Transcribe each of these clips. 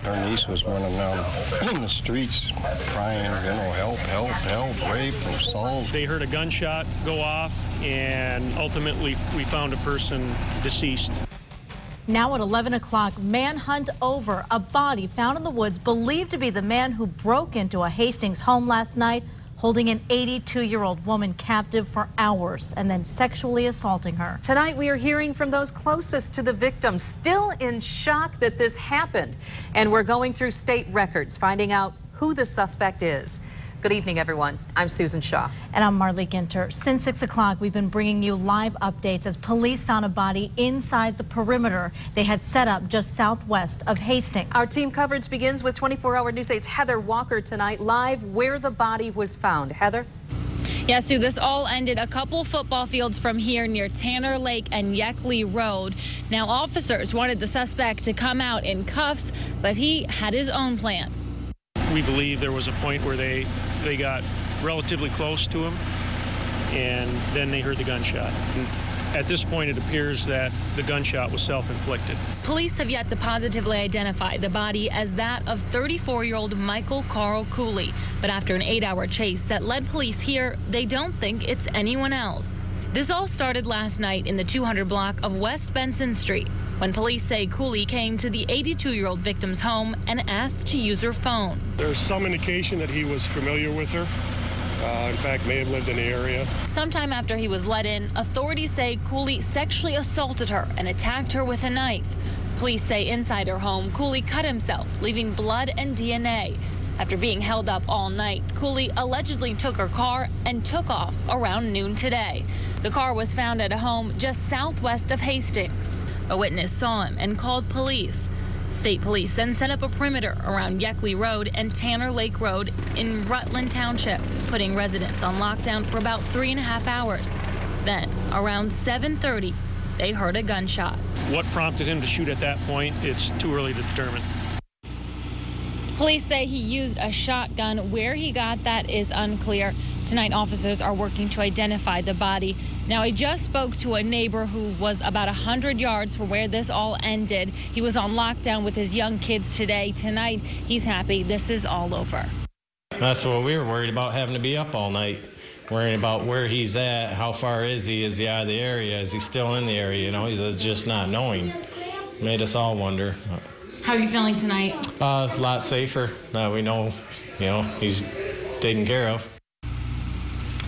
Her niece was running down in the streets crying, help, help, help, rape, assault. They heard a gunshot go off, and ultimately we found a person deceased. Now at 11 o'clock, manhunt over a body found in the woods believed to be the man who broke into a Hastings home last night, holding an 82-year-old woman captive for hours and then sexually assaulting her. Tonight we are hearing from those closest to the victim, still in shock that this happened. And we're going through state records, finding out who the suspect is. Good evening, everyone. I'm Susan Shaw. And I'm Marley Ginter. Since 6 o'clock, we've been bringing you live updates as police found a body inside the perimeter they had set up just southwest of Hastings. Our team coverage begins with 24-hour News 8's Heather Walker tonight, live where the body was found. Heather? Yeah, Sue, this all ended a couple football fields from here near Tanner Lake and Yeckley Road. Now, officers wanted the suspect to come out in cuffs, but he had his own plan. We believe there was a point where they got relatively close to him, and then they heard the gunshot. And at this point, it appears that the gunshot was self-inflicted. Police have yet to positively identify the body as that of 34-year-old Michael Carl Cooley. But after an 8-hour chase that led police here, they don't think it's anyone else. This all started last night in the 200 block of West Benson Street, when police say Cooley came to the 82-year-old victim's home and asked to use her phone. There's some indication that he was familiar with her. In fact, may have lived in the area. Sometime after he was let in, authorities say Cooley sexually assaulted her and attacked her with a knife. Police say inside her home, Cooley cut himself, leaving blood and DNA. After being held up all night, Cooley allegedly took her car and took off around noon today. The car was found at a home just southwest of Hastings. A witness saw him and called police. State police then set up a perimeter around Yeckley Road and Tanner Lake Road in Rutland Township, putting residents on lockdown for about 3.5 hours. Then, around 7:30, they heard a gunshot. What prompted him to shoot at that point, it's too early to determine. Police say he used a shotgun. Where he got that is unclear. Tonight, officers are working to identify the body. Now, I just spoke to a neighbor who was about 100 yards from where this all ended. He was on lockdown with his young kids today. Tonight, he's happy this is all over. That's what we were worried about, having to be up all night, worrying about where he's at, how far is he out of the area, is he still in the area, he's just not knowing. Made us all wonder. How are you feeling tonight? A lot safer. Now we know, he's taken care of.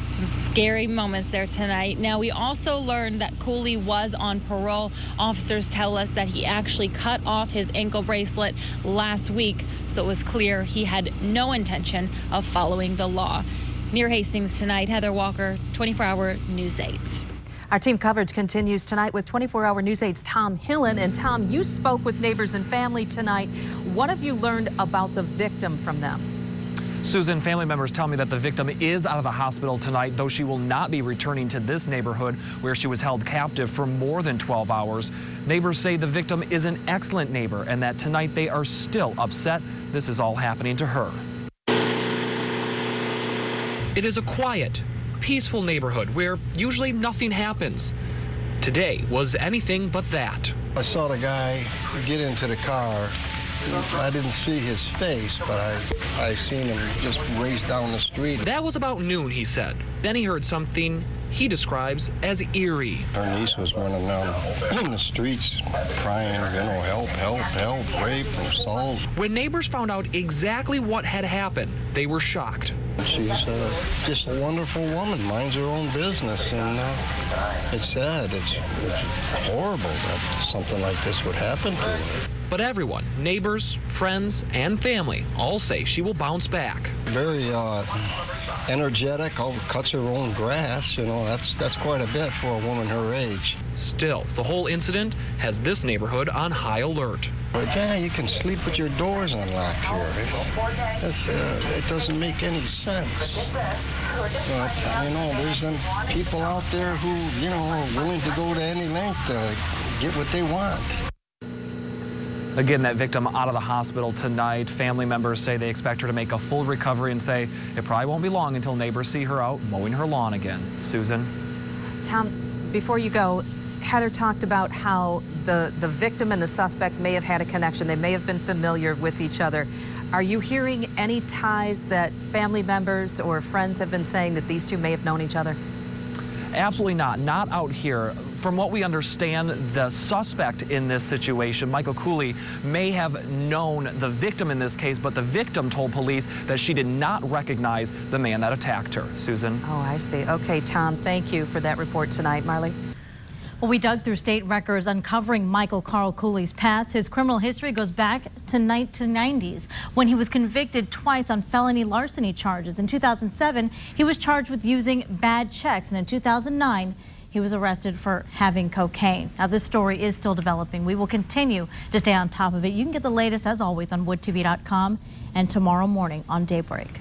Some scary moments there tonight. Now, we also learned that Cooley was on parole. Officers tell us that he actually cut off his ankle bracelet last week, so it was clear he had no intention of following the law. Near Hastings tonight, Heather Walker, 24-hour News 8. Our team coverage continues tonight with 24-hour News 8's Tom Hillen. And Tom, you spoke with neighbors and family tonight. What have you learned about the victim from them? Susan, family members tell me that the victim is out of the hospital tonight, though she will not be returning to this neighborhood where she was held captive for more than 12 hours. Neighbors say the victim is an excellent neighbor and that tonight they are still upset this is all happening to her. It is a quiet, peaceful neighborhood where usually nothing happens. Today was anything but that. I saw the guy get into the car. I didn't see his face, but I seen him just race down the street. That was about noon, he said. Then he heard something he describes as eerie. Her niece was running down in the streets crying, help, help, help, rape, assault. When neighbors found out exactly what had happened, they were shocked. She's just a wonderful woman, minds her own business, and it's sad. It's horrible that something like this would happen to her. But everyone, neighbors, friends, and family, all say she will bounce back. Very energetic, cuts her own grass, that's quite a bit for a woman her age. Still, the whole incident has this neighborhood on high alert. But yeah, you can sleep with your doors unlocked here. It doesn't make any sense. But, there's them people out there who, are willing to go to any length to get what they want. Again, that victim out of the hospital tonight. Family members say they expect her to make a full recovery and say it probably won't be long until neighbors see her out mowing her lawn again. Susan? Tom, before you go, Heather talked about how the victim and the suspect may have had a connection. They may have been familiar with each other. Are you hearing any ties that family members or friends have been saying that these two may have known each other? Absolutely not. Not out here. From what we understand, the suspect in this situation, Michael Cooley, may have known the victim in this case, but the victim told police that she did not recognize the man that attacked her. Susan? Oh, I see. Okay, Tom, thank you for that report tonight. Marley? Well, we dug through state records uncovering Michael Carl Cooley's past. His criminal history goes back to 1990s when he was convicted twice on felony larceny charges. In 2007, he was charged with using bad checks, and in 2009, he was arrested for having cocaine. Now, this story is still developing. We will continue to stay on top of it. You can get the latest, as always, on woodtv.com and tomorrow morning on Daybreak.